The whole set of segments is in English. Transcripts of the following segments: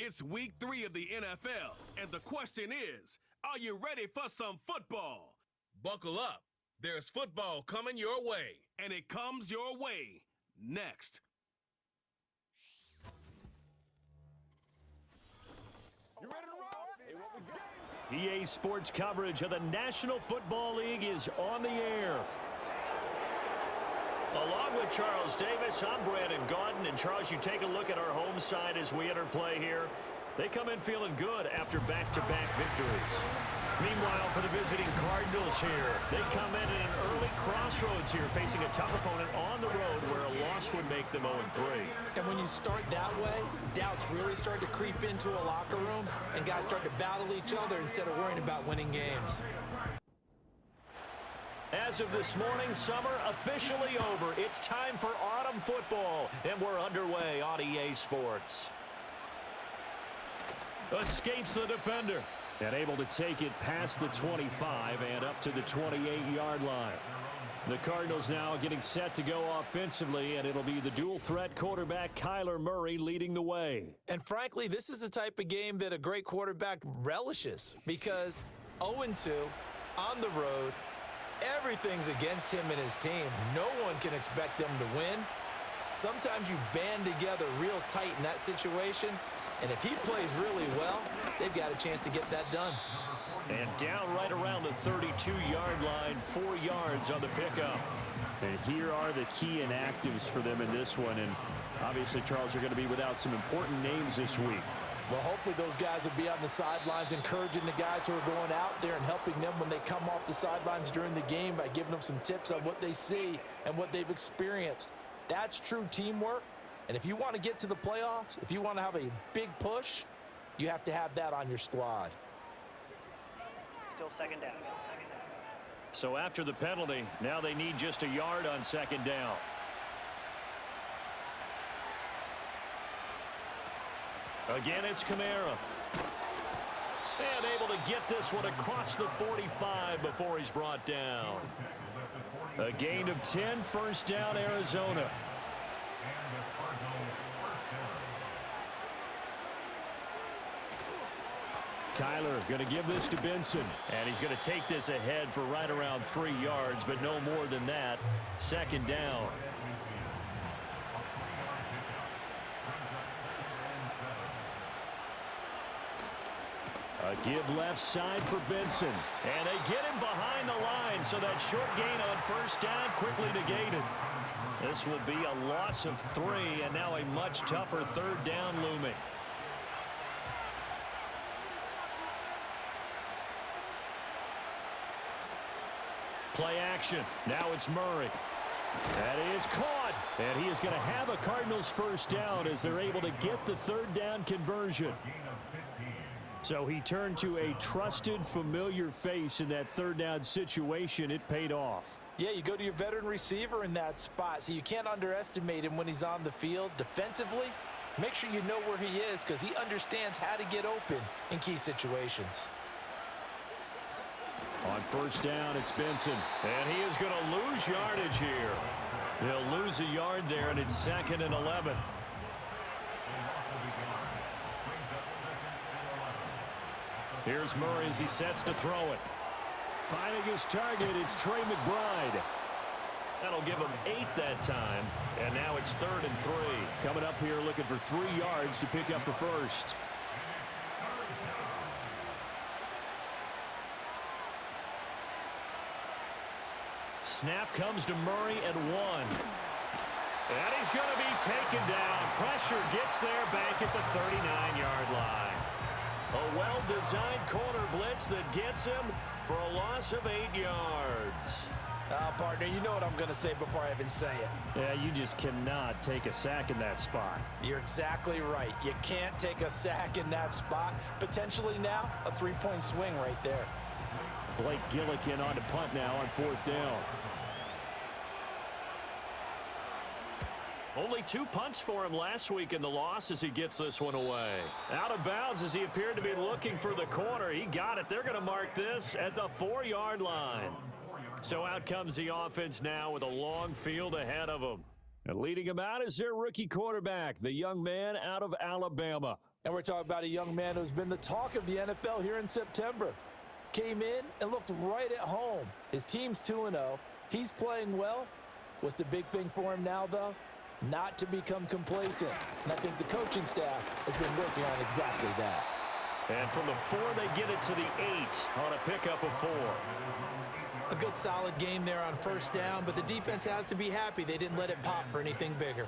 It's week 3 of the NFL, and the question is, are you ready for some football? Buckle up. There's football coming your way, and it comes your way next. You ready to roll? Hey, what was game? EA Sports coverage of the National Football League is on the air. Along with Charles Davis, I'm Brandon Gaudin. And Charles, you take a look at our home side as we enter play here. They come in feeling good after back-to-back victories. Meanwhile, for the visiting Cardinals here, they come in at an early crossroads here, facing a tough opponent on the road where a loss would make them 0-3. And when you start that way, doubts really start to creep into a locker room, and guys start to battle each other instead of worrying about winning games. As of this morning, summer officially over. It's time for autumn football, and we're underway on EA Sports. Escapes the defender, and able to take it past the 25 and up to the 28-yard line. The Cardinals now getting set to go offensively, and it'll be the dual-threat quarterback Kyler Murray leading the way. And frankly, this is the type of game that a great quarterback relishes, because 0-2 on the road, everything's against him and his team. No one can expect them to win. Sometimes you band together real tight in that situation, and if he plays really well, they've got a chance to get that done. And down right around the 32-yard line, 4 yards on the pickup. And here are the key inactives for them in this one. And obviously, Charles, you're going to be without some important names this week. Well, hopefully those guys will be on the sidelines encouraging the guys who are going out there and helping them when they come off the sidelines during the game by giving them some tips on what they see and what they've experienced. That's true teamwork. And if you want to get to the playoffs, if you want to have a big push, you have to have that on your squad. Still second down. So after the penalty, now they need just a yard on second down. Again, it's Kamara. And able to get this one across the 45 before he's brought down. A gain of 10, first down, Arizona. Kyler going to give this to Benson. And he's going to take this ahead for right around 3 yards, but no more than that. Second down. A give left side for Benson. And they get him behind the line, so that short gain on first down quickly negated. This will be a loss of 3, and now a much tougher third down looming. Play action. Now it's Murray. That is caught. And he is going to have a Cardinals first down as they're able to get the third down conversion. So he turned to a trusted, familiar face in that third down situation. It paid off. Yeah, you go to your veteran receiver in that spot, so you can't underestimate him when he's on the field defensively. Make sure you know where he is because he understands how to get open in key situations. On first down, it's Benson. And he is going to lose yardage here. He'll lose a yard there, and it's 2nd and 11. Here's Murray as he sets to throw it. Finding his target, it's Trey McBride. That'll give him 8 that time. And now it's 3rd and 3. Coming up here looking for 3 yards to pick up the first. Snap comes to Murray at 1. And he's going to be taken down. Pressure gets there back at the 39-yard line. A well-designed corner blitz that gets him for a loss of 8 yards. Partner, you know what I'm going to say before I even say it. Yeah, you just cannot take a sack in that spot. You're exactly right. You can't take a sack in that spot. Potentially now, a 3-point swing right there. Blake Gillikin on to punt now on 4th down. Only 2 punts for him last week in the loss as he gets this one away. Out of bounds as he appeared to be looking for the corner. He got it. They're going to mark this at the 4-yard line. So out comes the offense now with a long field ahead of them. And leading him out is their rookie quarterback, the young man out of Alabama. And we're talking about a young man who's been the talk of the NFL here in September. Came in and looked right at home. His team's 2-0. He's playing well. What's the big thing for him now, though? Not to become complacent. And I think the coaching staff has been working on exactly that. And from the 4, they get it to the 8 on a pickup of 4. A good solid game there on first down, but the defense has to be happy they didn't let it pop for anything bigger.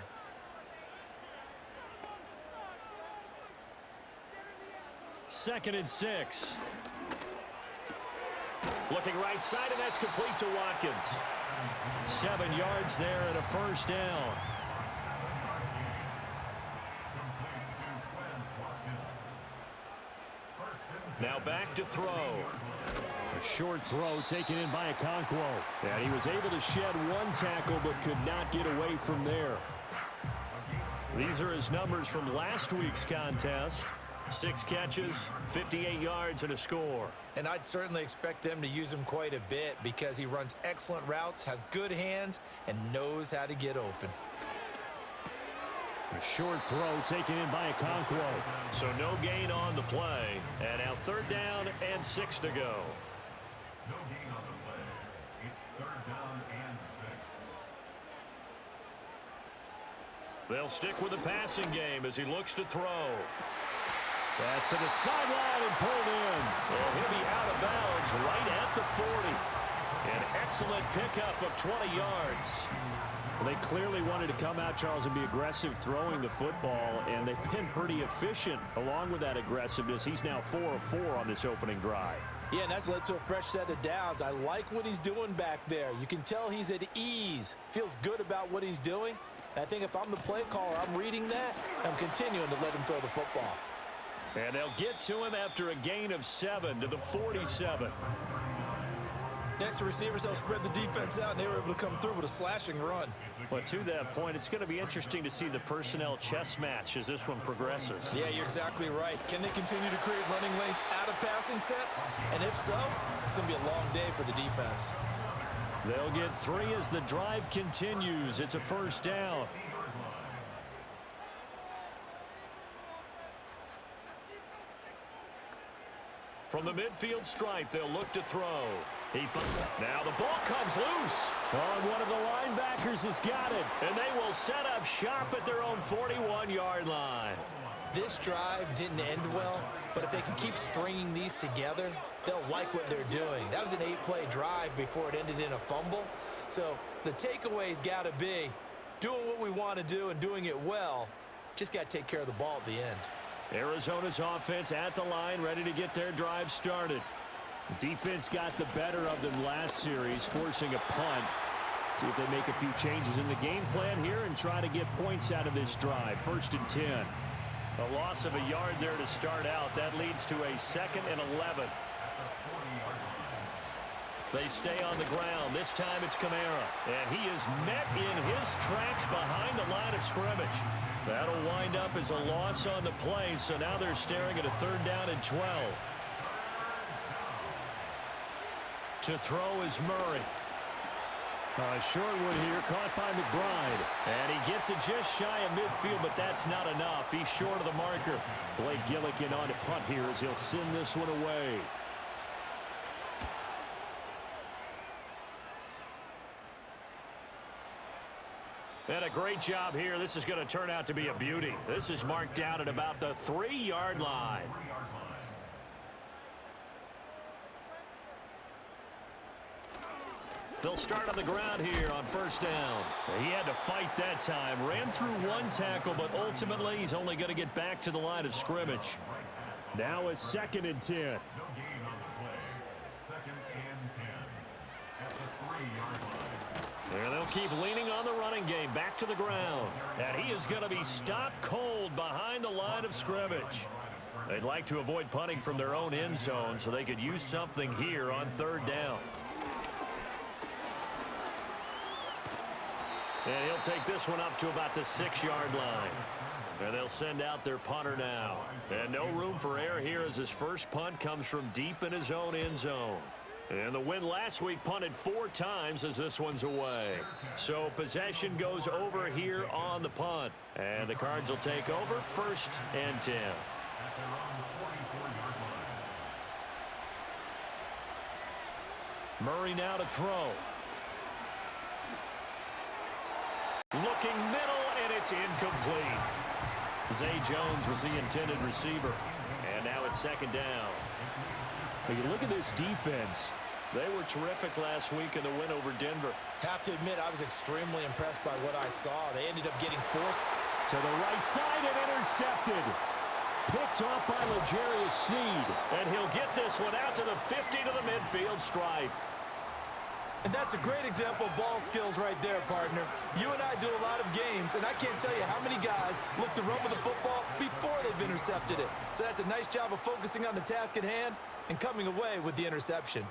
Second and 6. Looking right side, and that's complete to Watkins. 7 yards there and a first down. Now back to throw. A short throw taken in by Okonkwo. And he was able to shed 1 tackle but could not get away from there. These are his numbers from last week's contest. 6 catches, 58 yards, and a score. And I'd certainly expect them to use him quite a bit because he runs excellent routes, has good hands, and knows how to get open. A short throw taken in by Okonkwo. So no gain on the play. And now 3rd down and 6 to go. No gain on the play. It's 3rd down and 6. They'll stick with the passing game as he looks to throw. Pass to the sideline and pulled in. And he'll be out of bounds right at the 40. An excellent pickup of 20 yards. Well, they clearly wanted to come out, Charles, and be aggressive throwing the football, and they've been pretty efficient along with that aggressiveness. He's now 4 of 4 on this opening drive. Yeah, and that's led to a fresh set of downs. I like what he's doing back there. You can tell he's at ease, feels good about what he's doing. I think if I'm the play caller, I'm reading that, I'm continuing to let him throw the football. And they'll get to him after a gain of 7 to the 47. Next to receivers, they'll spread the defense out, and they were able to come through with a slashing run. But to that point, it's going to be interesting to see the personnel chess match as this one progresses. Yeah, you're exactly right. Can they continue to create running lanes out of passing sets? And if so, it's going to be a long day for the defense. They'll get 3 as the drive continues. It's a first down. From the midfield stripe, they'll look to throw. Now the ball comes loose. Oh, one of the linebackers has got it. And they will set up shop at their own 41-yard line. This drive didn't end well, but if they can keep stringing these together, they'll like what they're doing. That was an 8-play drive before it ended in a fumble. So the takeaway's got to be doing what we want to do and doing it well. Just got to take care of the ball at the end. Arizona's offense at the line, ready to get their drive started. The defense got the better of them last series, forcing a punt. See if they make a few changes in the game plan here and try to get points out of this drive. 1st and 10. A loss of a yard there to start out. That leads to a 2nd and 11. They stay on the ground. This time it's Kamara. And he is met in his tracks behind the line of scrimmage. That'll wind up as a loss on the play, so now they're staring at a 3rd down and 12. To throw is Murray. Short one here, caught by McBride. And he gets it just shy of midfield, but that's not enough. He's short of the marker. Blake Gillikin on to punt here as he'll send this one away. And a great job here. This is going to turn out to be a beauty. This is marked down at about the 3-yard line. They'll start on the ground here on 1st down. He had to fight that time. Ran through 1 tackle, but ultimately he's only going to get back to the line of scrimmage. Now a 2nd and 10. No gain on the play. 2nd and 10. At the 3-yard line. And they'll keep leaning on the running game. Back to the ground. And he is going to be stopped cold behind the line of scrimmage. They'd like to avoid punting from their own end zone so they could use something here on 3rd down. And he'll take this one up to about the 6-yard line. And they'll send out their punter now. And no room for error here as his first punt comes from deep in his own end zone. And the win last week punted 4 times as this one's away. So possession goes over here on the punt. And the Cards will take over 1st and 10. at their own 44-yard line. Murray now to throw. Looking middle, and it's incomplete. Zay Jones was the intended receiver. And now it's second down. When you look at this defense, They were terrific last week in the win over Denver. Have to admit, I was extremely impressed by what I saw. They ended up getting forced to the right side and intercepted. Picked off by L'Jarius Sneed. And he'll get this one out to the 50 to the midfield stripe. And that's a great example of ball skills right there, partner. You and I do a lot of games, and I can't tell you how many guys look to run with the football before they've intercepted it. So that's a nice job of focusing on the task at hand and coming away with the interception.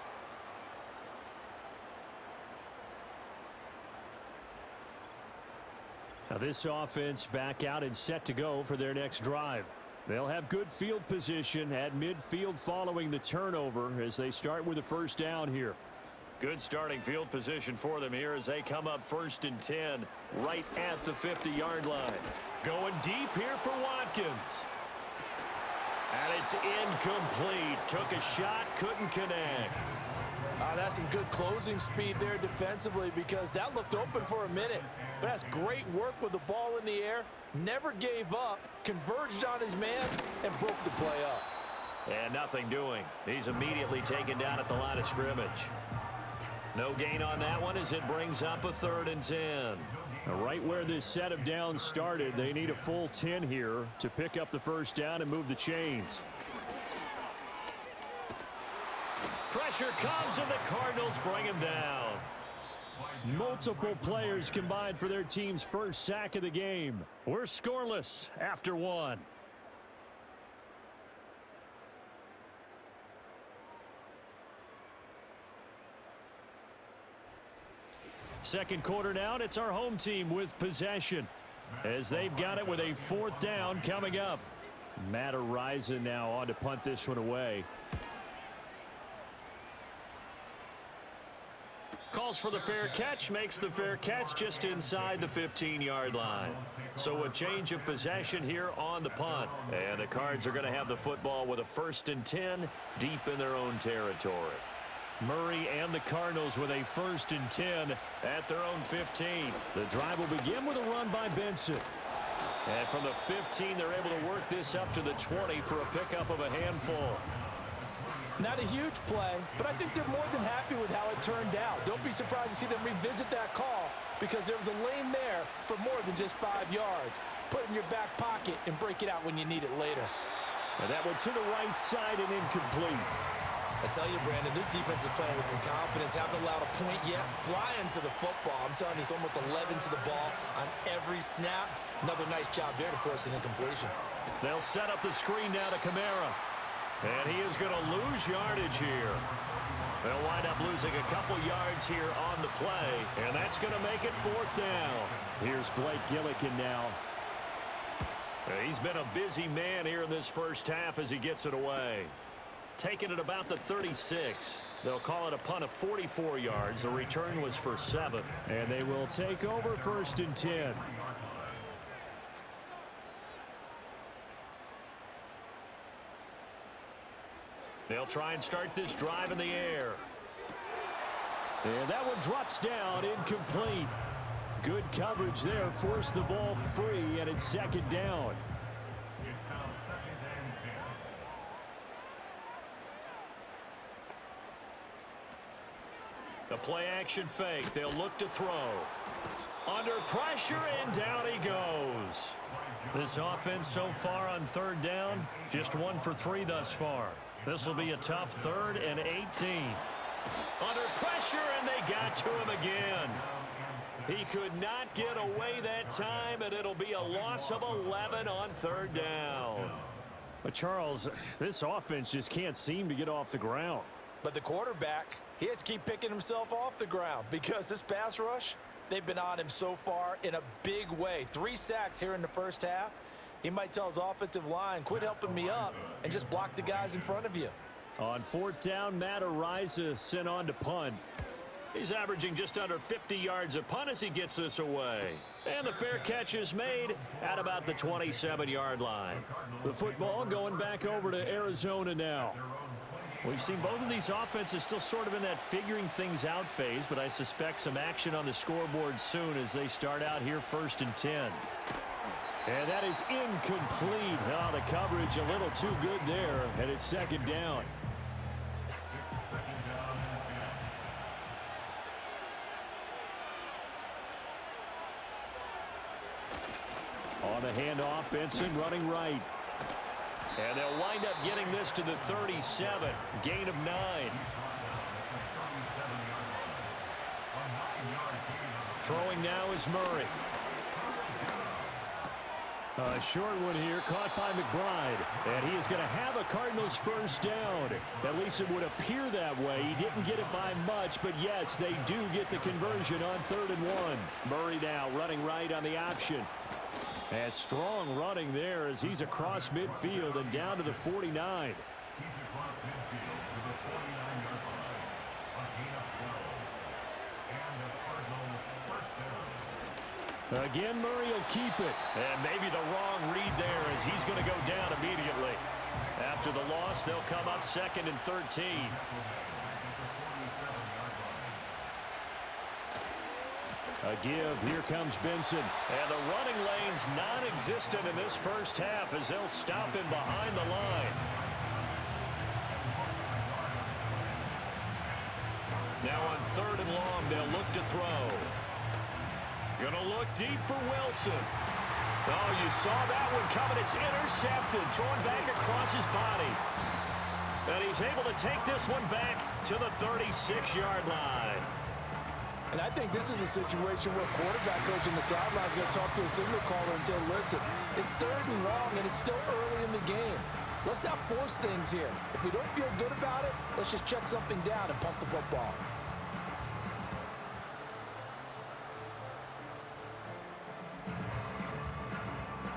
Now this offense back out and set to go for their next drive. They'll have good field position at midfield following the turnover as they start with a first down here. Good starting field position for them here as they come up 1st and 10 right at the 50-yard line. Going deep here for Watkins. And it's incomplete. Took a shot, couldn't connect. That's some good closing speed there defensively because that looked open for a minute. But that's great work with the ball in the air. Never gave up, converged on his man, and broke the play up. And nothing doing. He's immediately taken down at the line of scrimmage. No gain on that one as it brings up a 3rd and 10. Now right where this set of downs started, they need a full 10 here to pick up the first down and move the chains. Pressure comes and the Cardinals bring him down. Multiple players combined for their team's first sack of the game. We're scoreless after 1. Second quarter now, and it's our home team with possession as they've got it with a 4th down coming up. Matt Ariza now on to punt this one away. Calls for the fair catch, makes the fair catch just inside the 15-yard line. So a change of possession here on the punt. And the Cards are going to have the football with a 1st and 10 deep in their own territory. Murray and the Cardinals with a 1st and 10 at their own 15. The drive will begin with a run by Benson. And from the 15, they're able to work this up to the 20 for a pickup of a handful. Not a huge play, but I think they're more than happy with how it turned out. Don't be surprised to see them revisit that call because there was a lane there for more than just 5 yards. Put it in your back pocket and break it out when you need it later. And that one to the right side and incomplete. I tell you, Brandon, this defense is playing with some confidence. Haven't allowed a point yet. Flying to the football. I'm telling you, it's almost 11 to the ball on every snap. Another nice job there to force an incompletion. They'll set up the screen now to Kamara. And he is going to lose yardage here. They'll wind up losing a couple yards here on the play, and that's going to make it 4th down. Here's Blake Gillikin now. He's been a busy man here in this first half as he gets it away. Taking it about the 36. They'll call it a punt of 44 yards. The return was for 7. And they will take over 1st and 10. They'll try and start this drive in the air. And that one drops down, incomplete. Good coverage there, forced the ball free, and it's 2nd down. It's now 2nd and 10. The play action fake. They'll look to throw. Under pressure, and down he goes. This offense so far on 3rd down, just 1 for 3 thus far. This will be a tough 3rd and 18. Under pressure, and they got to him again. He could not get away that time, and it'll be a loss of 11 on 3rd down. But, Charles, this offense just can't seem to get off the ground. But the quarterback, he has to keep picking himself off the ground because this pass rush, they've been on him so far in a big way. 3 sacks here in the first half. He might tell his offensive line, quit helping me up and just block the guys in front of you. On 4th down, Matt Ariza sent on to punt. He's averaging just under 50 yards a punt as he gets this away. And the fair catch is made at about the 27-yard line. The football going back over to Arizona now. We've seen both of these offenses still sort of in that figuring things out phase, but I suspect some action on the scoreboard soon as they start out here 1st and 10. And that is incomplete. Oh, the coverage a little too good there, and it's 2nd down. On the handoff, Benson running right. And they'll wind up getting this to the 37. Gain of 9. Throwing now is Murray. A short one here, caught by McBride. And he is going to have a Cardinals 1st down. At least it would appear that way. He didn't get it by much, but yes, they do get the conversion on 3rd and 1. Murray now running right on the option. And strong running there as he's across midfield and down to the 49. Again, Murray will keep it. And maybe the wrong read there as he's going to go down immediately. After the loss, they'll come up 2nd and 13. A give. Here comes Benson. And the running lane's non-existent in this 1st half as they'll stop him behind the line. Now on 3rd and long, they'll look to throw. Gonna look deep for Wilson. Oh, you saw that one coming. It's intercepted. Thrown back across his body. And he's able to take this one back to the 36-yard line. And I think this is a situation where quarterback coach in the sideline is going to talk to a signal caller and say, listen, it's 3rd and long and it's still early in the game. Let's not force things here. If we don't feel good about it, let's just check something down and punt the football.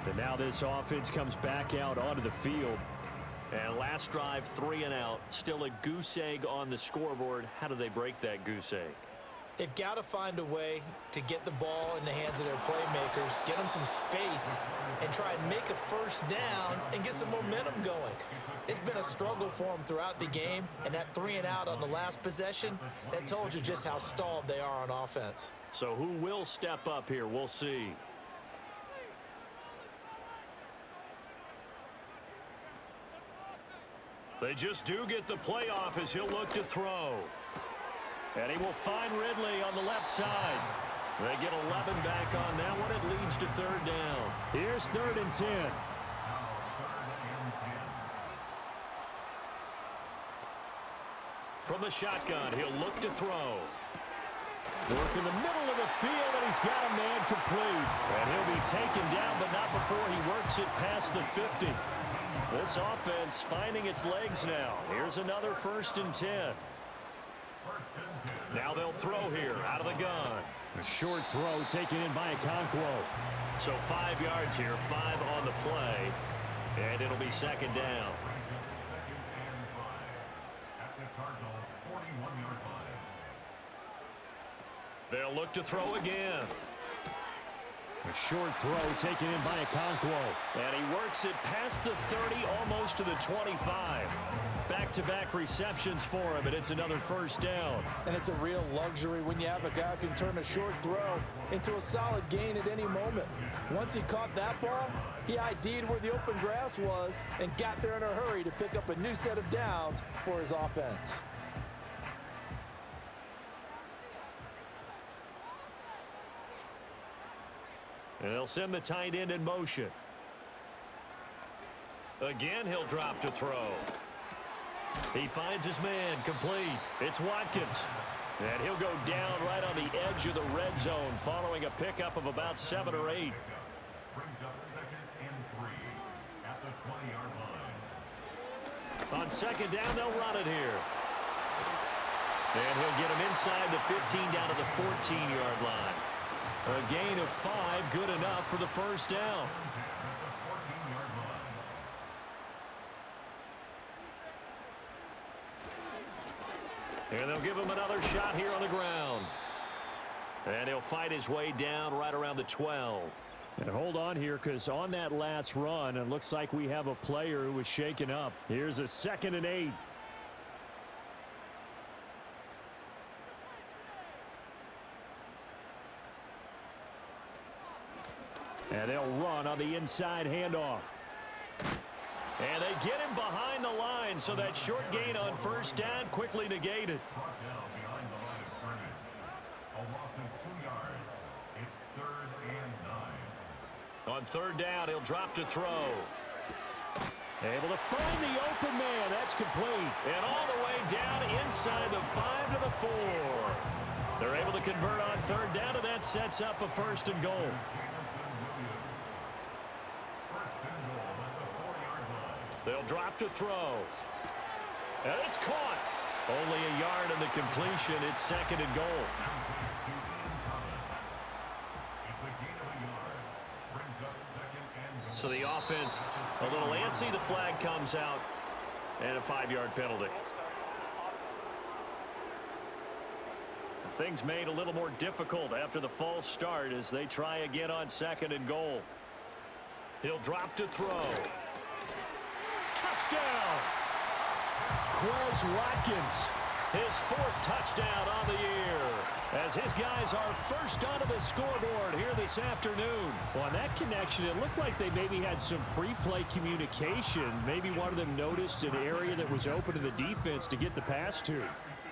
And now this offense comes back out onto the field. And last drive, 3 and out. Still a goose egg on the scoreboard. How do they break that goose egg? They've got to find a way to get the ball in the hands of their playmakers, get them some space, and try and make a 1st down and get some momentum going. It's been a struggle for them throughout the game, and that 3 and out on the last possession, that told you just how stalled they are on offense. So who will step up here? We'll see. They just do get the playoff as he'll look to throw. And he will find Ridley on the left side. They get 11 back on that one. It leads to 3rd down. Here's 3rd and 10. From the shotgun, he'll look to throw. Work in the middle of the field, and he's got a man complete. And he'll be taken down, but not before he works it past the 50. This offense finding its legs now. Here's another 1st and 10. Now they'll throw here out of the gun. A short throw taken in by Okonkwo. So 5 yards here, 5 on the play. And it'll be 2nd down. They'll look to throw again. A short throw taken in by Okonkwo. And he works it past the 30, almost to the 25. Back-to-back receptions for him, and it's another 1st down. And it's a real luxury when you have a guy who can turn a short throw into a solid gain at any moment. Once he caught that ball, he ID'd where the open grass was and got there in a hurry to pick up a new set of downs for his offense. And they'll send the tight end in motion. Again, he'll drop to throw. He finds his man, complete. It's Watkins. And he'll go down right on the edge of the red zone following a pickup of about 7 or 8. Brings up 2nd and 3 at the 20-yard line. On 2nd down, they'll run it here. And he'll get him inside the 15 down to the 14-yard line. A gain of 5, good enough for the 1st down. And they'll give him another shot here on the ground. And he'll fight his way down right around the 12. And hold on here, because on that last run, it looks like we have a player who was shaken up. Here's a 2nd and 8. And they'll run on the inside handoff. And they get him behind the line, so that short gain on first down quickly negated. Brought down behind the line of scrimmage. A loss of 2 yards. It's 3rd and 9. On 3rd down, he'll drop to throw. Able to find the open man. That's complete. And all the way down inside the 5 to the 4. They're able to convert on 3rd down, and that sets up a 1st and goal. They'll drop to throw. And it's caught. Only a yard in the completion. It's 2nd and goal. So the offense a little antsy. The flag comes out. And a 5-yard penalty. Things made a little more difficult after the false start as they try again on 2nd and goal. He'll drop to throw. Touchdown! Quez Watkins. His 4th touchdown on the year as his guys are first onto the scoreboard here this afternoon. Well, on that connection, it looked like they maybe had some pre-play communication. Maybe one of them noticed an area that was open to the defense to get the pass to.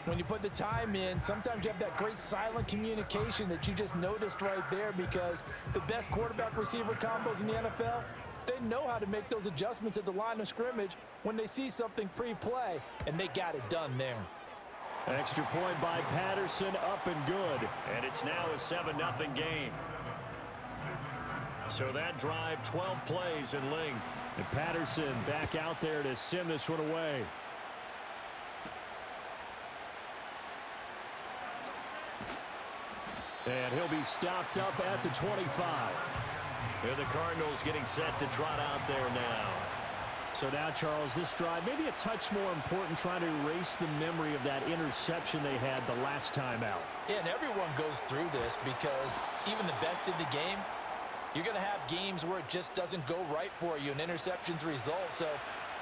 When you put the time in, sometimes you have that great silent communication that you just noticed right there, because the best quarterback-receiver combos in the NFL, they know how to make those adjustments at the line of scrimmage when they see something pre-play, and they got it done there. Extra point by Patterson, up and good. And it's now a 7-0 game. So that drive, 12 plays in length. And Patterson back out there to send this one away. And he'll be stopped up at the 25. Here the Cardinals getting set to trot out there now. So now, Charles, this drive maybe a touch more important, trying to erase the memory of that interception they had the last time out. Yeah, and everyone goes through this, because even the best in the game, you're going to have games where it just doesn't go right for you, and interceptions result. So,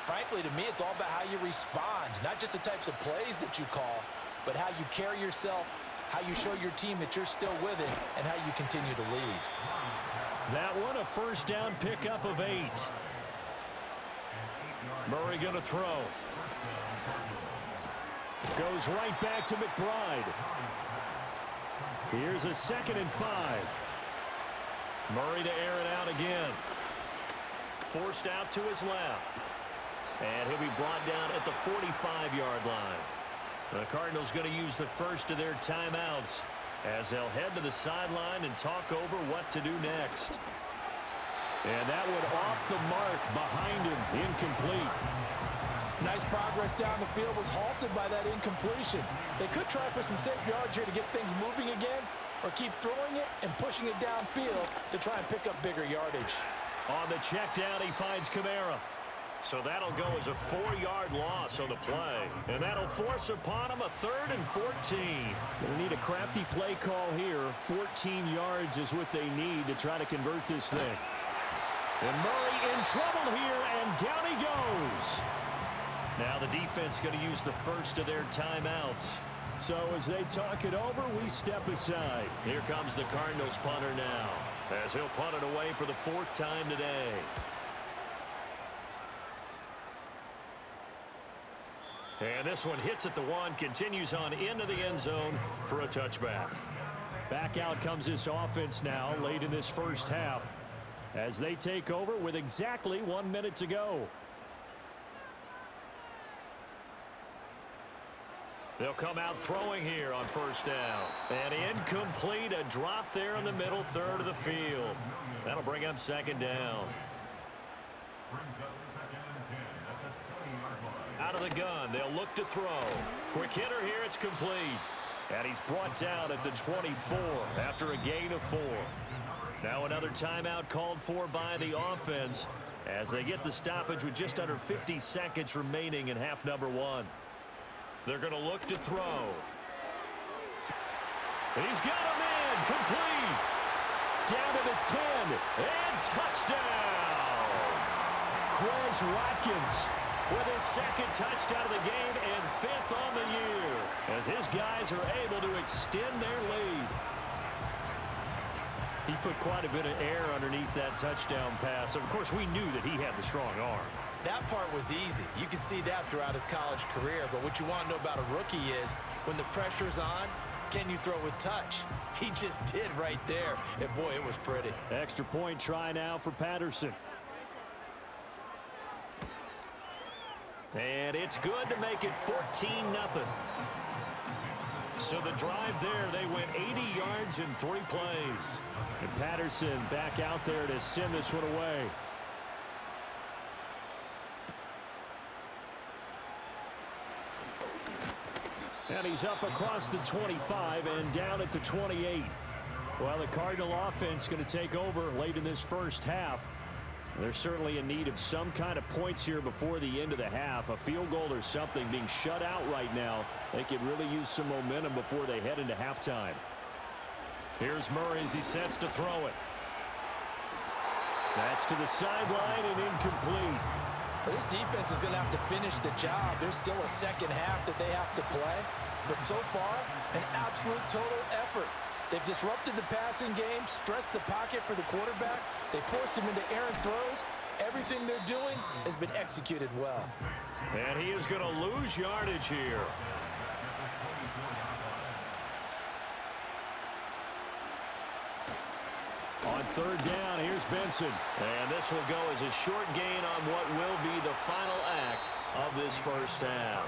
frankly, to me, it's all about how you respond, not just the types of plays that you call, but how you carry yourself, how you show your team that you're still with it, and how you continue to lead. That one, a first down pickup of 8. Murray going to throw. Goes right back to McBride. Here's a 2nd and 5. Murray to air it out again. Forced out to his left. And he'll be brought down at the 45-yard line. The Cardinals going to use the first of their timeouts as they'll head to the sideline and talk over what to do next. And that one off the mark behind him, incomplete. Nice progress down the field, was halted by that incompletion. They could try for some safe yards here to get things moving again, or keep throwing it and pushing it downfield to try and pick up bigger yardage. On the check down, he finds Kamara. So that'll go as a 4-yard loss on the play. And that'll force upon him a 3rd and 14. Gonna need a crafty play call here. 14 yards is what they need to try to convert this thing. And Murray in trouble here, and down he goes. Now the defense going to use the first of their timeouts. So as they talk it over, we step aside. Here comes the Cardinals punter now, as he'll punt it away for the 4th time today. And this one hits at the 1, continues on into the end zone for a touchback. Back out comes this offense now late in this first half as they take over with exactly 1 minute to go. They'll come out throwing here on first down. And incomplete, a drop there in the middle third of the field. That'll bring up 2nd down. Out of the gun, they'll look to throw. Quick hitter here, it's complete. And he's brought down at the 24 after a gain of 4. Now another timeout called for by the offense as they get the stoppage with just under 50 seconds remaining in half number 1. They're going to look to throw. He's got him in. Complete. Down to the 10. And touchdown. Quez Watkins with his second touchdown of the game and 5th on the year as his guys are able to extend their lead. He put quite a bit of air underneath that touchdown pass. Of course, we knew that he had the strong arm. That part was easy. You can see that throughout his college career. But what you want to know about a rookie is when the pressure's on, can you throw with touch? He just did right there. And, boy, it was pretty. Extra point try now for Patterson. And it's good to make it 14-0. So the drive there, they went 80 yards in 3 plays. And Patterson back out there to send this one away. And he's up across the 25 and down at the 28. Well, the Cardinal offense going to take over late in this first half. They're certainly in need of some kind of points here before the end of the half. A field goal or something being shut out right now. They could really use some momentum before they head into halftime. Here's Murray as he sets to throw it. That's to the sideline and incomplete. This defense is going to have to finish the job. There's still a second half that they have to play. But so far, an absolute total effort. They've disrupted the passing game, stressed the pocket for the quarterback. They forced him into errant throws. Everything they're doing has been executed well. And he is going to lose yardage here. On third down, here's Benson. And this will go as a short gain on what will be the final act of this first half.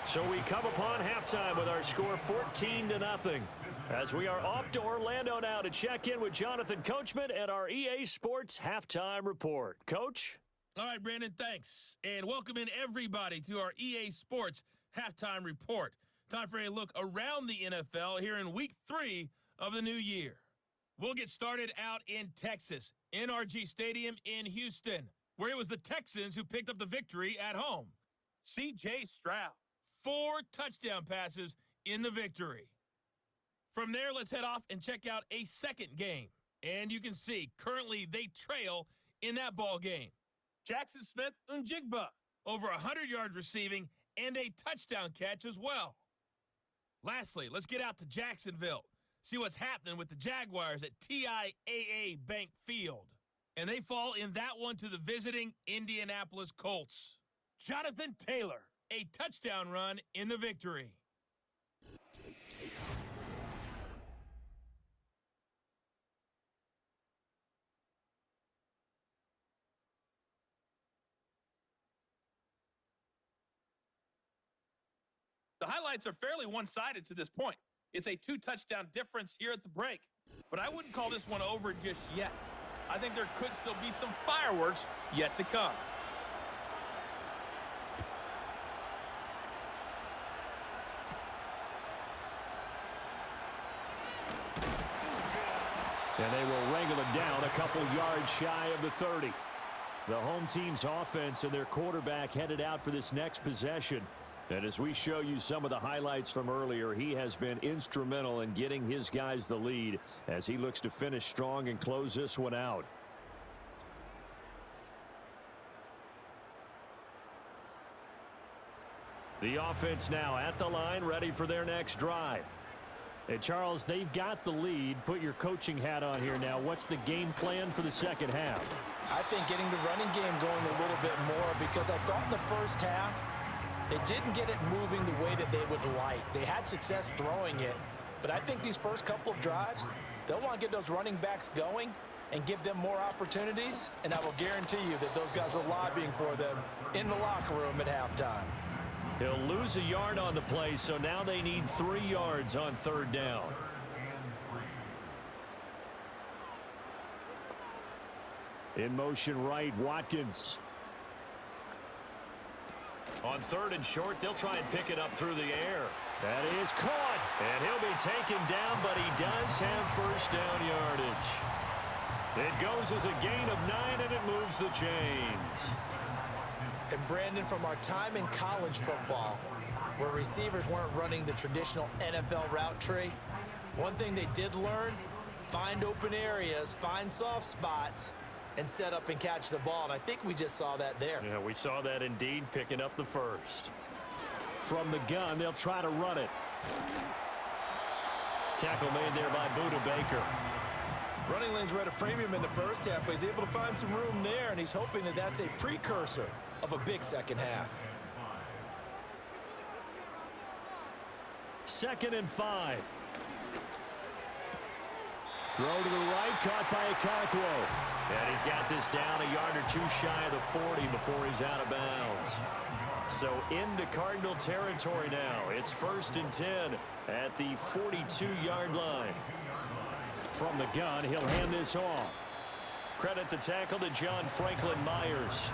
So we come upon halftime with our score 14-0. As we are off to Orlando now to check in with Jonathan Coachman and our EA Sports Halftime Report. Coach? All right, Brandon, thanks. And welcome in everybody to our EA Sports Halftime Report. Time for a look around the NFL here in Week 3 of the new year. We'll get started out in Texas, NRG Stadium in Houston, where it was the Texans who picked up the victory at home. C.J. Stroud, 4 touchdown passes in the victory. From there, let's head off and check out a second game. And you can see, currently they trail in that ball game. Jackson Smith-Njigba, over 100 yards receiving and a touchdown catch as well. Lastly, let's get out to Jacksonville. See what's happening with the Jaguars at TIAA Bank Field. And they fall in that one to the visiting Indianapolis Colts. Jonathan Taylor, a touchdown run in the victory. The highlights are fairly one-sided to this point. It's a 2-touchdown difference here at the break. But I wouldn't call this one over just yet. I think there could still be some fireworks yet to come. And they will wrangle it down a couple yards shy of the 30. The home team's offense and their quarterback headed out for this next possession. And as we show you some of the highlights from earlier, he has been instrumental in getting his guys the lead as he looks to finish strong and close this one out. The offense now at the line, ready for their next drive. And Charles, they've got the lead. Put your coaching hat on here now. What's the game plan for the second half? I think getting the running game going a little bit more, because I thought in the first half they didn't get it moving the way that they would like. They had success throwing it, but I think these first couple of drives, they'll want to get those running backs going and give them more opportunities, and I will guarantee you that those guys were lobbying for them in the locker room at halftime. He'll lose a yard on the play, so now they need 3 yards on third down. In motion right, Watkins. On third and short, they'll try and pick it up through the air. That is caught. And he'll be taken down, but he does have first down yardage. It goes as a gain of 9, and it moves the chains. And Brandon, from our time in college football, where receivers weren't running the traditional NFL route tree. One thing they did learn, find open areas, find soft spots, and set up and catch the ball. And I think we just saw that there. Yeah, we saw that indeed, picking up the first. From the gun, they'll try to run it. Tackle made there by Buda Baker. Running lanes were at a premium in the first half, but he's able to find some room there, and he's hoping that that's a precursor of a big second half. 2nd and 5. Throw to the right, caught by Okonkwo. And he's got this down a yard or two shy of the 40 before he's out of bounds. So into Cardinal territory now. It's 1st and 10 at the 42-yard line. From the gun, he'll hand this off. Credit the tackle to John Franklin Myers.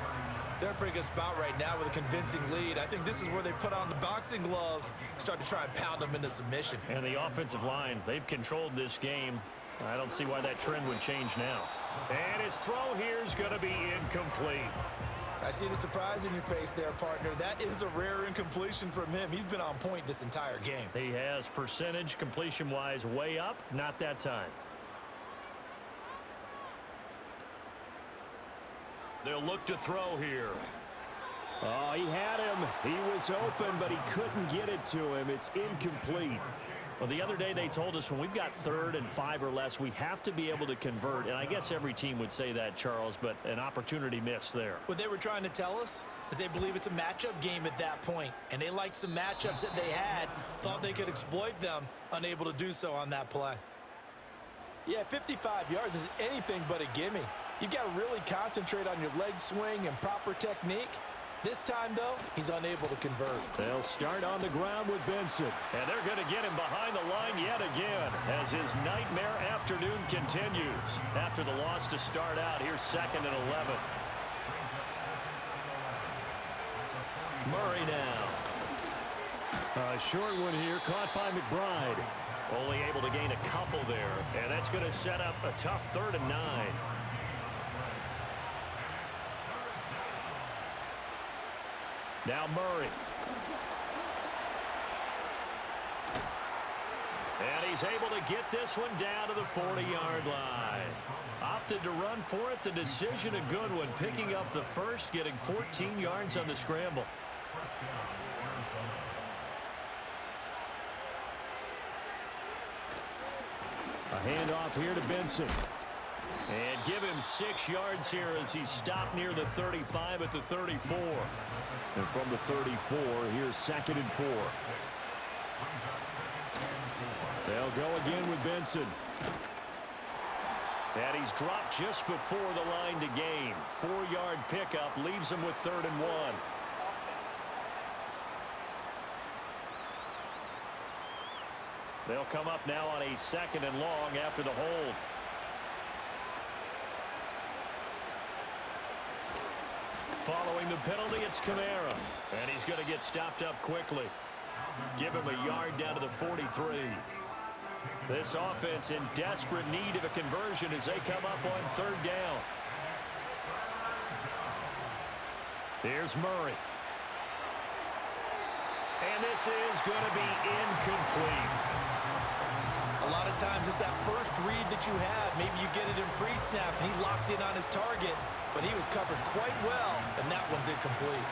They're in a pretty good spot right now with a convincing lead. I think this is where they put on the boxing gloves, start to try and pound them into submission. And the offensive line, they've controlled this game. I don't see why that trend would change now. And his throw here is going to be incomplete. I see the surprise in your face there, partner. That is a rare incompletion from him. He's been on point this entire game. He has percentage completion-wise way up, not that time. They'll look to throw here. Oh, he had him. He was open, but he couldn't get it to him. It's incomplete. Well, the other day they told us when we've got 3rd and 5 or less, we have to be able to convert. And I guess every team would say that, Charles, but an opportunity missed there. What they were trying to tell us is they believe it's a matchup game at that point. And they liked some matchups that they had, thought they could exploit them, unable to do so on that play. Yeah, 55 yards is anything but a gimme. You've got to really concentrate on your leg swing and proper technique. This time, though, he's unable to convert. They'll start on the ground with Benson. And they're going to get him behind the line yet again as his nightmare afternoon continues. After the loss to start out, here's 2nd and 11. Murray now. A short one here, caught by McBride. Only able to gain a couple there, and that's going to set up a tough 3rd and 9. Now Murray. And he's able to get this one down to the 40-yard line. Opted to run for it. The decision a good one. Picking up the first, getting 14 yards on the scramble. A handoff here to Benson. And give him 6 yards here as he's stopped near the 35 at the 34. And from the 34, here's 2nd and 4. They'll go again with Benson. And he's dropped just before the line to gain. 4-yard pickup leaves him with 3rd and 1. They'll come up now on a 2nd and long after the hold. Following the penalty, it's Kamara. And he's going to get stopped up quickly. Give him a yard down to the 43. This offense in desperate need of a conversion as they come up on 3rd down. Here's Murray. And this is going to be incomplete. A lot of times it's that first read that you have. Maybe you get it in pre-snap and he locked in on his target, but he was covered quite well, and that one's incomplete.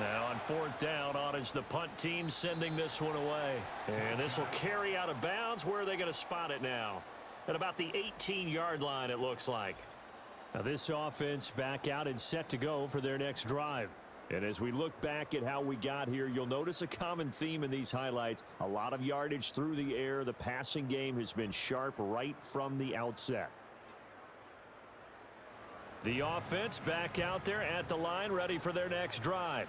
Now on 4th down, on is the punt team sending this one away. And this will carry out of bounds. Where are they going to spot it now? At about the 18-yard line, it looks like. Now this offense back out and set to go for their next drive. And as we look back at how we got here, you'll notice a common theme in these highlights. A lot of yardage through the air. The passing game has been sharp right from the outset. The offense back out there at the line, ready for their next drive.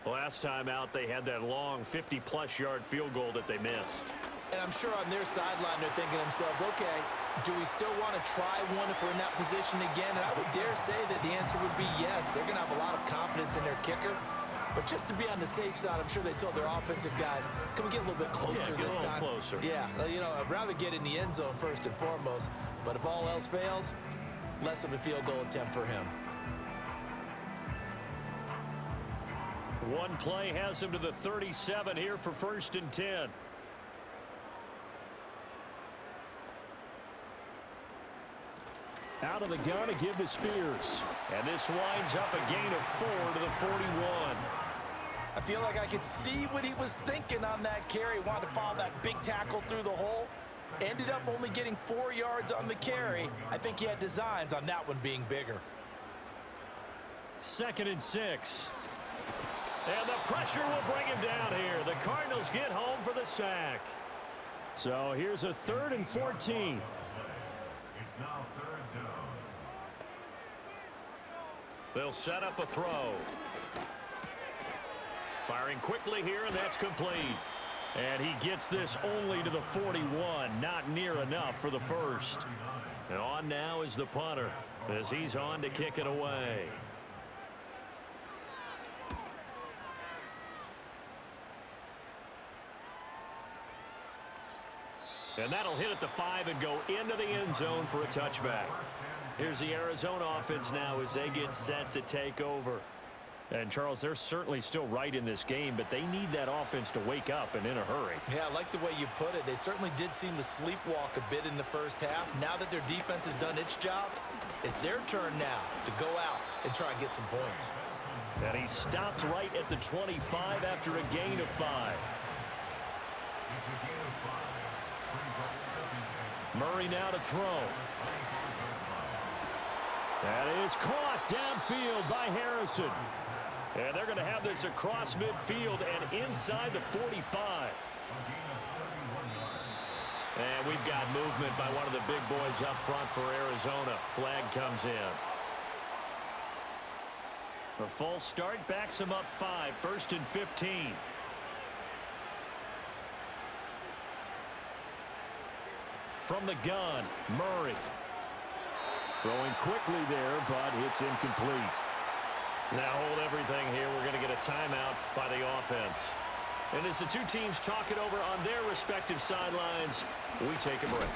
Last time out, they had that long 50-plus yard field goal that they missed. And I'm sure on their sideline, they're thinking to themselves, okay, do we still want to try one if we're in that position again? And I would dare say that the answer would be yes. They're going to have a lot of confidence in their kicker. But just to be on the safe side, I'm sure they told their offensive guys, can we get a little bit closer this time? Closer. Yeah, you know, I'd rather get in the end zone first and foremost. But if all else fails, less of a field goal attempt for him. One play has him to the 37 here for 1st and 10. Out of the gun to give to Spears. And this winds up a gain of 4 to the 41. I feel like I could see what he was thinking on that carry. Wanted to follow that big tackle through the hole. Ended up only getting 4 yards on the carry. I think he had designs on that one being bigger. 2nd and 6. And the pressure will bring him down here. The Cardinals get home for the sack. So here's a 3rd and 14. It's now 3rd down. They'll set up a throw. Firing quickly here, and that's complete. And he gets this only to the 41. Not near enough for the first. And on now is the punter as he's on to kick it away. And that'll hit at the 5 and go into the end zone for a touchback. Here's the Arizona offense now as they get set to take over. And, Charles, they're certainly still right in this game, but they need that offense to wake up and in a hurry. Yeah, I like the way you put it. They certainly did seem to sleepwalk a bit in the first half. Now that their defense has done its job, it's their turn now to go out and try and get some points. And he stopped right at the 25 after a gain of 5. Murray now to throw. That is caught downfield by Harrison. And they're going to have this across midfield and inside the 45. And we've got movement by one of the big boys up front for Arizona. Flag comes in. The false start backs him up 5, 1st and 15. From the gun, Murray. Throwing quickly there, but it's incomplete. Now hold everything here. We're going to get a timeout by the offense. And as the two teams talk it over on their respective sidelines, we take a break.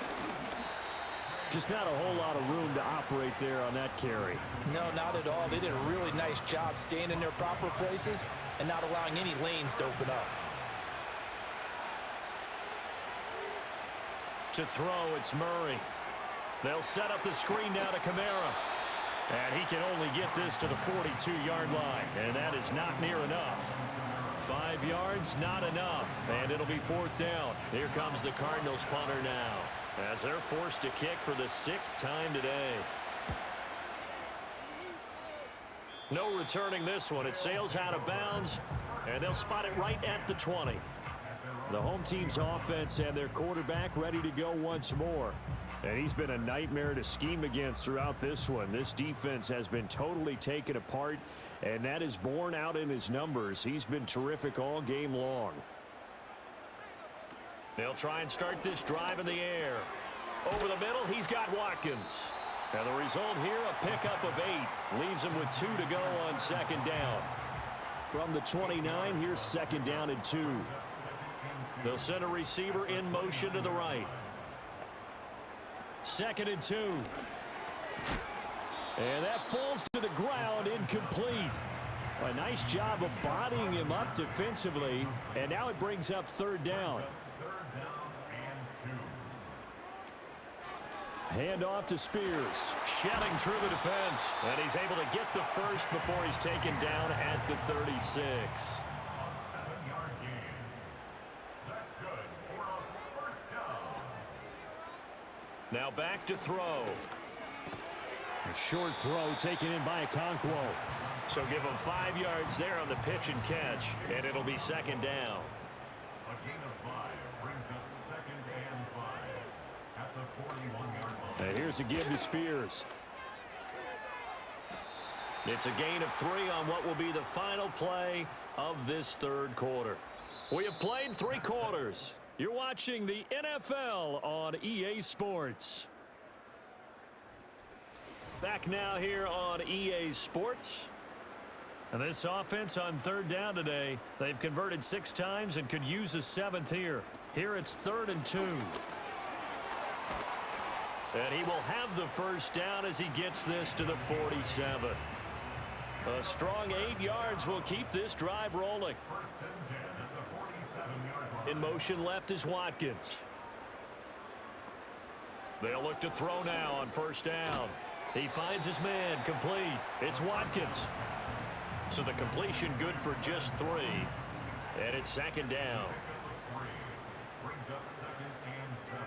Just not a whole lot of room to operate there on that carry. No, not at all. They did a really nice job staying in their proper places and not allowing any lanes to open up. To throw, it's Murray. They'll set up the screen now to Kamara. And he can only get this to the 42-yard line, and that is not near enough. 5 yards, not enough, and it'll be 4th down. Here comes the Cardinals punter now, as they're forced to kick for the 6th time today. No returning this one. It sails out of bounds, and they'll spot it right at the 20. The home team's offense and their quarterback ready to go once more. And he's been a nightmare to scheme against throughout this one. This defense has been totally taken apart, and that is borne out in his numbers. He's been terrific all game long. They'll try and start this drive in the air. Over the middle, he's got Watkins. And the result here, a pickup of 8. Leaves him with 2 to go on 2nd down. From the 29, here's 2nd down and 2. They'll send a receiver in motion to the right. 2nd and 2. And that falls to the ground, incomplete. A nice job of bodying him up defensively, and now it brings up 3rd down. Hand off to Spears. Shelling through the defense, and he's able to get the first before he's taken down at the 36. Now back to throw. A short throw taken in by Okonkwo. So give him 5 yards there on the pitch and catch, and it'll be 2nd down. A gain of 5 brings up 2nd and 5 at the 41-yard line. And here's a give to Spears. It's a gain of 3 on what will be the final play of this 3rd quarter. We have played 3 quarters. You're watching the NFL on EA Sports. Back now here on EA Sports. And this offense on 3rd down today, they've converted 6 times and could use a 7th here. Here it's 3rd and 2. And he will have the 1st down as he gets this to the 47. A strong 8 yards will keep this drive rolling. First and 10 at the 47-yard line. In motion left is Watkins. They'll look to throw now on first down. He finds his man, complete. It's Watkins. So the completion good for just 3. And it's second down. Brings up 2nd and 7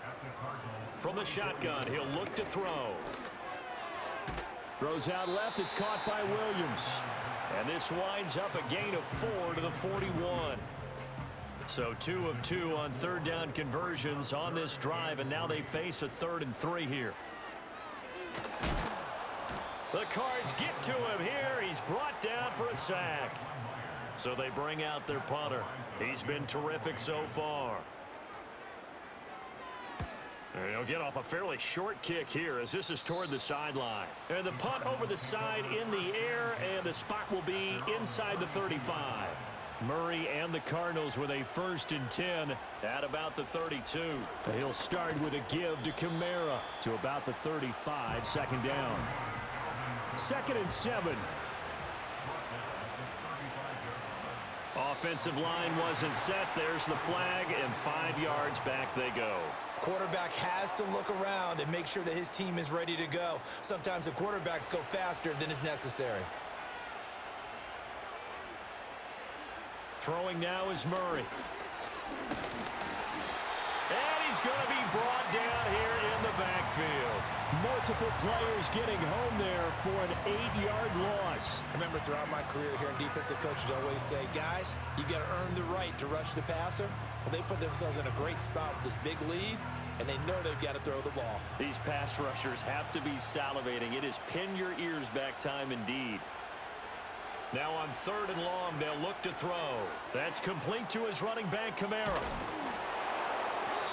at the Cardinals. From the shotgun, he'll look to throw. Throws out left. It's caught by Williams. And this winds up a gain of 4 to the 41. So 2 of 2 on third down conversions on this drive, and now they face a 3rd and 3 here. The Cards get to him here. He's brought down for a sack. So they bring out their punter. He's been terrific so far. And he'll get off a fairly short kick here as this is toward the sideline. And the punt over the side in the air, and the spot will be inside the 35. Murray and the Cardinals with a 1st and 10 at about the 32. He'll start with a give to Kamara to about the 35, second down. 2nd and 7. Offensive line wasn't set. There's the flag, and 5 yards back they go. Quarterback has to look around and make sure that his team is ready to go. Sometimes the quarterbacks go faster than is necessary. Throwing now is Murray. And he's going to be brought down here in the backfield. Multiple players getting home there for an 8-yard loss. I remember throughout my career here in defensive coaches always say, guys, you got to earn the right to rush the passer. Well, they put themselves in a great spot with this big lead, and they know they've got to throw the ball. These pass rushers have to be salivating. It is pin your ears back time indeed. Now on 3rd and long, they'll look to throw. That's complete to his running back, Kamara.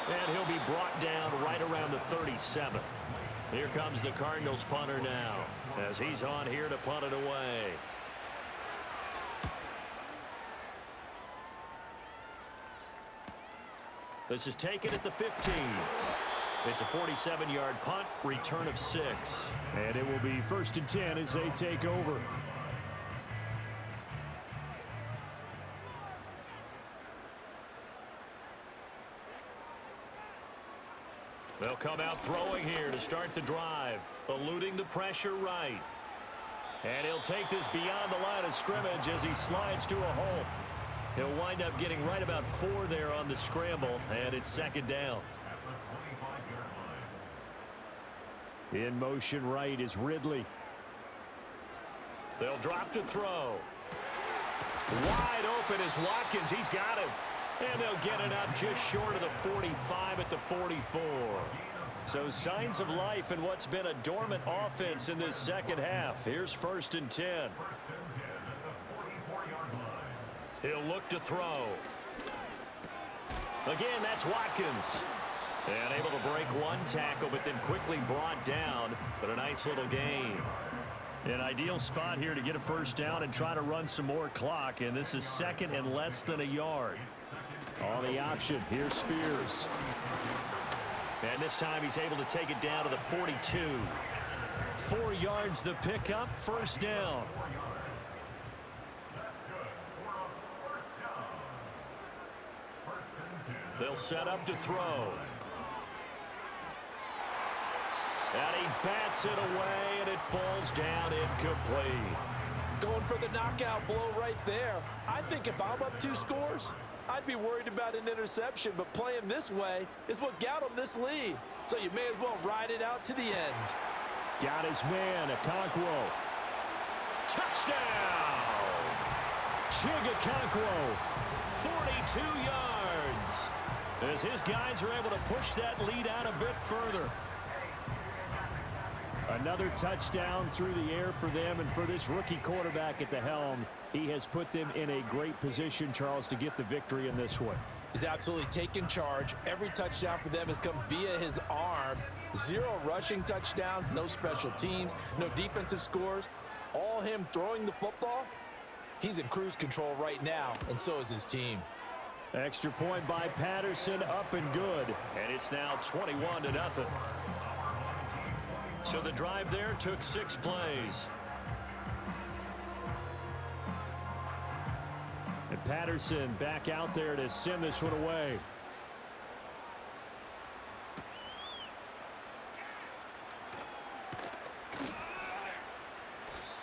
And he'll be brought down right around the 37. Here comes the Cardinals punter now as he's on here to punt it away. This is taken at the 15. It's a 47-yard punt, return of 6. And it will be 1st and 10 as they take over. They'll come out throwing here to start the drive, eluding the pressure right. And he'll take this beyond the line of scrimmage as he slides to a hole. He'll wind up getting right about 4 there on the scramble, and it's second down. At the 25-yard line. In motion right is Ridley. They'll drop to throw. Wide open is Watkins. He's got him. And they'll get it up just short of the 45 at the 44. So signs of life in what's been a dormant offense in this second half. Here's 1st and 10. 1st and 10 at the 44-yard line. He'll look to throw. Again, that's Watkins. And able to break one tackle, but then quickly brought down. But a nice little gain. An ideal spot here to get a 1st down and try to run some more clock. And this is 2nd and less than a yard. On the option, here's Spears. And this time he's able to take it down to the 42. 4 yards the pickup, 1st down. They'll set up to throw. And he bats it away, and it falls down incomplete. Going for the knockout blow right there. I think if I'm up 2 scores, I'd be worried about an interception, but playing this way is what got them this lead. So you may as well ride it out to the end. Got his man, Okonkwo. Touchdown! Okonkwo. 42 yards. As his guys are able to push that lead out a bit further. Another touchdown through the air for them, and for this rookie quarterback at the helm, he has put them in a great position, Charles, to get the victory in this one. He's absolutely taken charge. Every touchdown for them has come via his arm. 0 rushing touchdowns, no special teams, no defensive scores. All him throwing the football. He's in cruise control right now, and so is his team. Extra point by Patterson, up and good. And it's now 21-0. So the drive there took 6 plays. Patterson back out there to send this one away.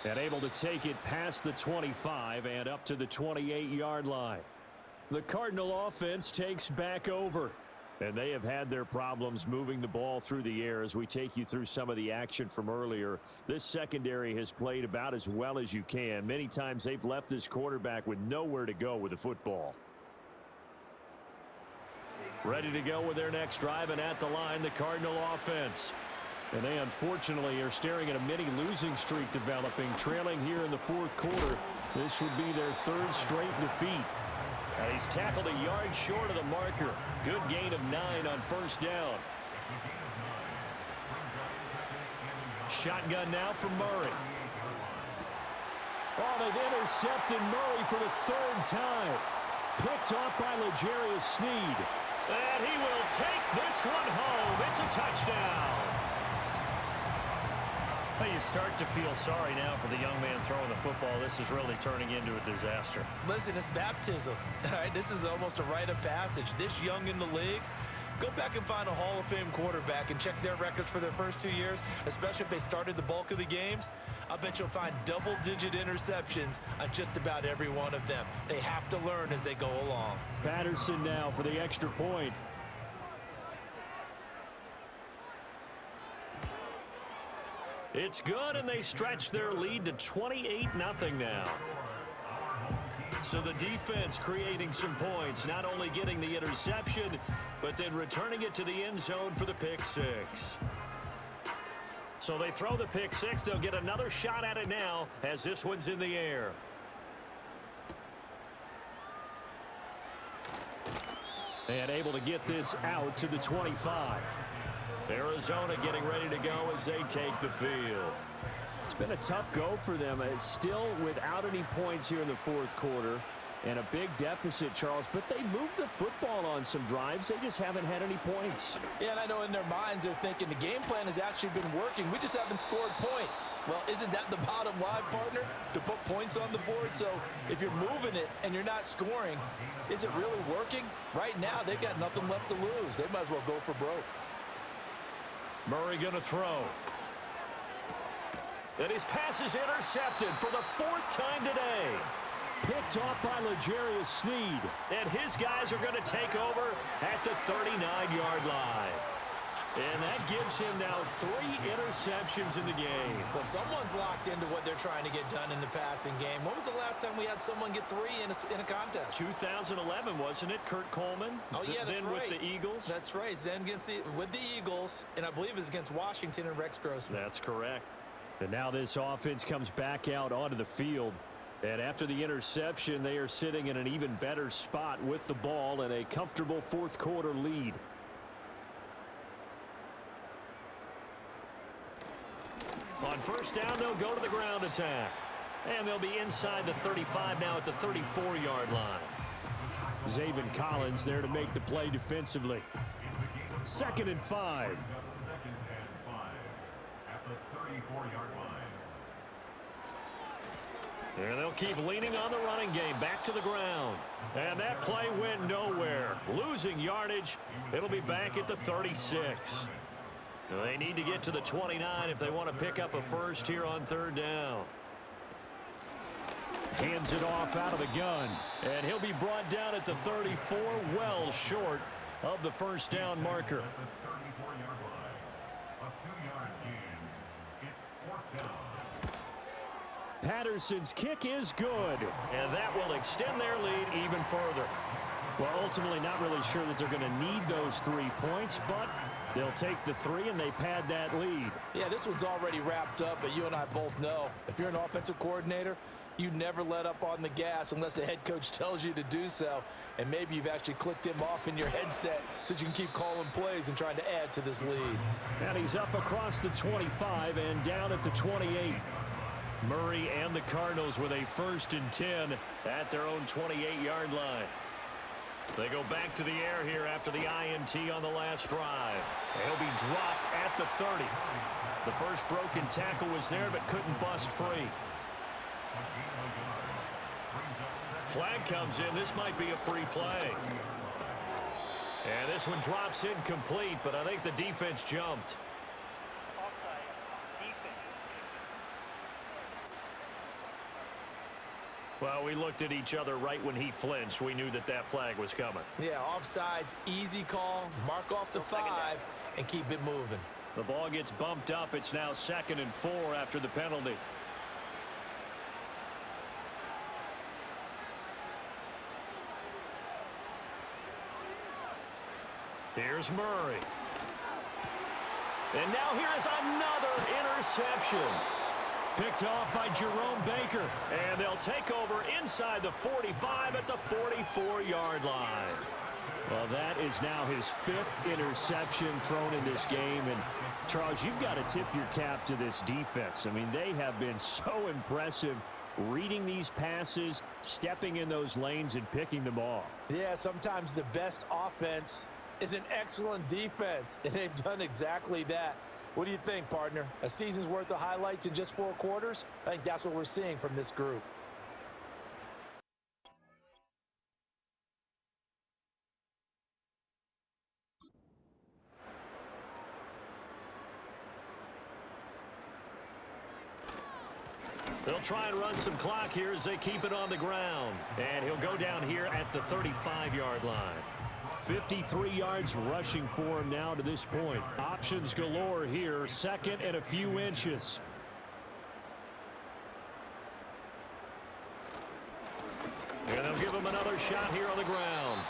And able to take it past the 25 and up to the 28-yard line. The Cardinal offense takes back over. And they have had their problems moving the ball through the air as we take you through some of the action from earlier. This secondary has played about as well as you can. Many times they've left this quarterback with nowhere to go with the football. Ready to go with their next drive, and at the line, the Cardinal offense. And they unfortunately are staring at a mini losing streak developing, trailing here in the fourth quarter. This would be their third straight defeat. And he's tackled a yard short of the marker. Good gain of 9 on first down. Shotgun now for Murray. Oh, they've intercepted Murray for the third time. Picked off by L'Jarius Sneed. And he will take this one home. It's a touchdown. Well, you start to feel sorry now for the young man throwing the football. This is really turning into a disaster. Listen, it's baptism. All right, this is almost a rite of passage. This young in the league, go back and find a Hall of Fame quarterback and check their records for their first 2 years, especially if they started the bulk of the games. I bet you'll find double-digit interceptions on just about every one of them. They have to learn as they go along. Patterson now for the extra point. It's good, and they stretch their lead to 28-0 now. So the defense creating some points, not only getting the interception, but then returning it to the end zone for the pick six. So they throw the pick six. They'll get another shot at it now as this one's in the air. And able to get this out to the 25. Arizona getting ready to go as they take the field. It's been a tough go for them. It's still without any points here in the fourth quarter and a big deficit, Charles, but they moved the football on some drives. They just haven't had any points. Yeah, and I know in their minds they're thinking the game plan has actually been working. We just haven't scored points. Well, isn't that the bottom line, partner? To put points on the board? So if you're moving it and you're not scoring, is it really working? Right now, they've got nothing left to lose. They might as well go for broke. Murray going to throw. And his pass is intercepted for the fourth time today. Picked off by L'Jarius Sneed. And his guys are going to take over at the 39-yard line. And that gives him now 3 interceptions in the game. Well, someone's locked into what they're trying to get done in the passing game. When was the last time we had someone get 3 in a contest? 2011, wasn't it? Kurt Coleman? Oh, yeah, that's then right. With the Eagles? That's right. Then with the Eagles, and I believe it's against Washington and Rex Grossman. That's correct. And now this offense comes back out onto the field. And after the interception, they are sitting in an even better spot with the ball and a comfortable fourth quarter lead. On first down, they'll go to the ground attack. And they'll be inside the 35 now at the 34-yard line. Zaven Collins there to make the play defensively. 2nd and 5. At the 34-yard line. And they'll keep leaning on the running game. Back to the ground. And that play went nowhere. Losing yardage. It'll be back at the 36. They need to get to the 29 if they want to pick up a first here on third down. Hands it off out of the gun. And he'll be brought down at the 34, well short of the first down marker. At the 34-yard line. A 2-yard gain. It's 4th down. Patterson's kick is good. And that will extend their lead even further. Well, ultimately not really sure that they're going to need those 3 points, but they'll take the 3 and they pad that lead. Yeah, this one's already wrapped up, but you and I both know if you're an offensive coordinator, you never let up on the gas unless the head coach tells you to do so. And maybe you've actually clicked him off in your headset so you can keep calling plays and trying to add to this lead. And he's up across the 25 and down at the 28. Murray and the Cardinals with a 1st and 10 at their own 28-yard line. They go back to the air here after the INT on the last drive. He'll be dropped at the 30. The first broken tackle was there but couldn't bust free. Flag comes in. This might be a free play. And this one drops incomplete, but I think the defense jumped. Offside. Defense. Well, we looked at each other right when he flinched. We knew that that flag was coming. Yeah, offsides, easy call, mark off the 5, and keep it moving. The ball gets bumped up. It's now 2nd and 4 after the penalty. Here's Murray. And now here is another interception. Picked off by Jerome Baker. And they'll take over inside the 45 at the 44-yard line. Well, that is now his 5th interception thrown in this game. And, Charles, you've got to tip your cap to this defense. I mean, they have been so impressive reading these passes, stepping in those lanes, and picking them off. Yeah, sometimes the best offense is an excellent defense, and they've done exactly that. What do you think, partner? A season's worth of highlights in just 4 quarters? I think that's what we're seeing from this group. They'll try and run some clock here as they keep it on the ground. And he'll go down here at the 35-yard line. 53 yards rushing for him now to this point. Options galore here, 2nd and a few inches. And they'll give him another shot here on the ground.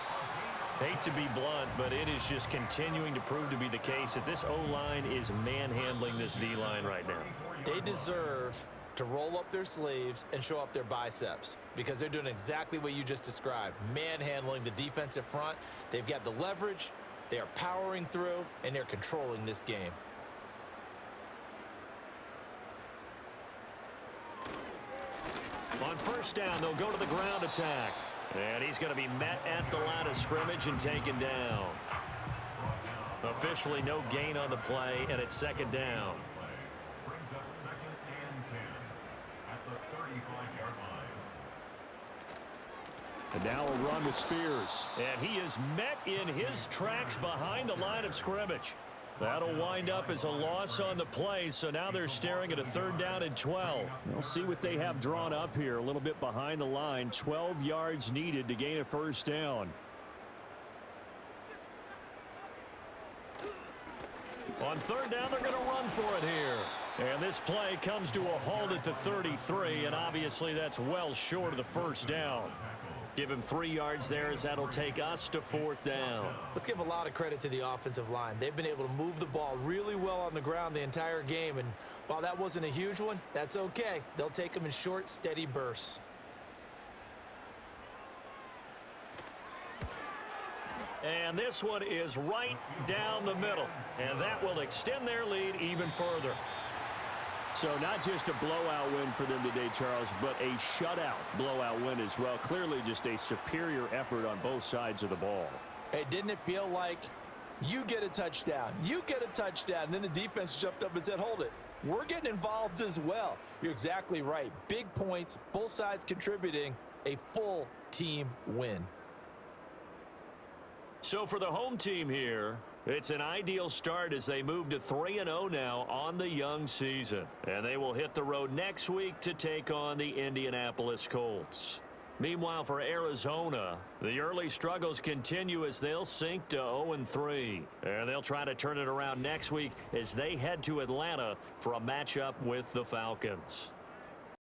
Hate to be blunt, but it is just continuing to prove to be the case that this O-line is manhandling this D-line right now. They deserve to roll up their sleeves and show up their biceps because they're doing exactly what you just described, manhandling the defensive front. They've got the leverage, they are powering through, and they're controlling this game. On 1st down, they'll go to the ground attack. And he's going to be met at the line of scrimmage and taken down. Officially no gain on the play, and it's 2nd down. Brings up 2nd and 10 at the 35-yard line. And now a run with Spears. And he is met in his tracks behind the line of scrimmage. That'll wind up as a loss on the play, so now they're staring at a 3rd down and 12. We'll see what they have drawn up here a little bit behind the line. 12 yards needed to gain a 1st down. On 3rd down, they're going to run for it here. And this play comes to a halt at the 33, and obviously that's well short of the 1st down. Give him 3 yards there as that'll take us to 4th down. Let's give a lot of credit to the offensive line. They've been able to move the ball really well on the ground the entire game, and while that wasn't a huge one, that's okay. They'll take them in short, steady bursts. And this one is right down the middle, and that will extend their lead even further. So not just a blowout win for them today, Charles, but a shutout blowout win as well. Clearly just a superior effort on both sides of the ball. Hey, didn't it feel like you get a touchdown, you get a touchdown, and then the defense jumped up and said, hold it, we're getting involved as well. You're exactly right. Big points, both sides contributing, a full team win. So for the home team here, it's an ideal start as they move to 3-0 now on the young season. And they will hit the road next week to take on the Indianapolis Colts. Meanwhile, for Arizona, the early struggles continue as they'll sink to 0-3. And they'll try to turn it around next week as they head to Atlanta for a matchup with the Falcons.